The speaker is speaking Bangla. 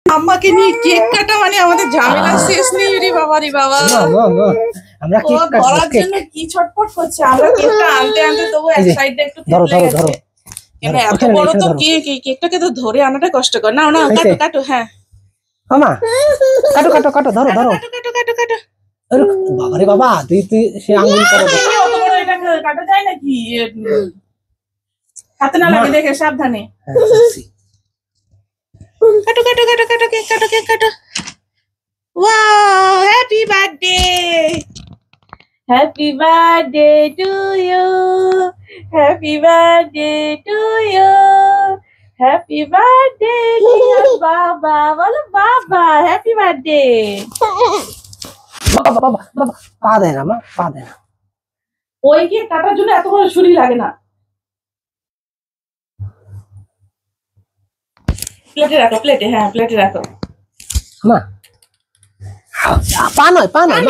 আমাকে নিয়ে কেক কাটা মানে আমাদের ঝামেলা শেষ নেই রে বাবা রে বাবা। আমরা কেক ধরার জন্য কি ছটফট করছে, আমরা কেকটা আনতে আনতে তবু এক সাইডে একটু ধরো ধরো ধরো। কেন এত বড় তো কেক, এই কেকটাকে তো ধরে আনাটা কষ্টকর। না না কাটো কাটো। হ্যাঁ মামা কাটো কাটো কাটো, ধরো ধরো। কাটো কাটো কাটো কাটো। বাবা রে বাবা, তুই সে আঙ্গুল করো। অত বড় এটা কাটা যায় নাকি? হাতে না লাগে দেখে সাবধানে। কাটো কাটো কাটো কাটো কেক কাটো কেক কাটো। Wow, happy birthday, happy birthday to you, happy birthday to you, happy birthday dear বাবা। বলো বাবা হ্যাপি বার্থডে। বাবা বাবা বাবা, পা দেয় না মা, পা দেয় না। ওই কেক কাটার জন্য এত বড় ছুরি লাগে না। প্লেটে রাখো, প্লেটে। হ্যাঁ প্লেটে রাখো মা। পা নয়, পা নয়।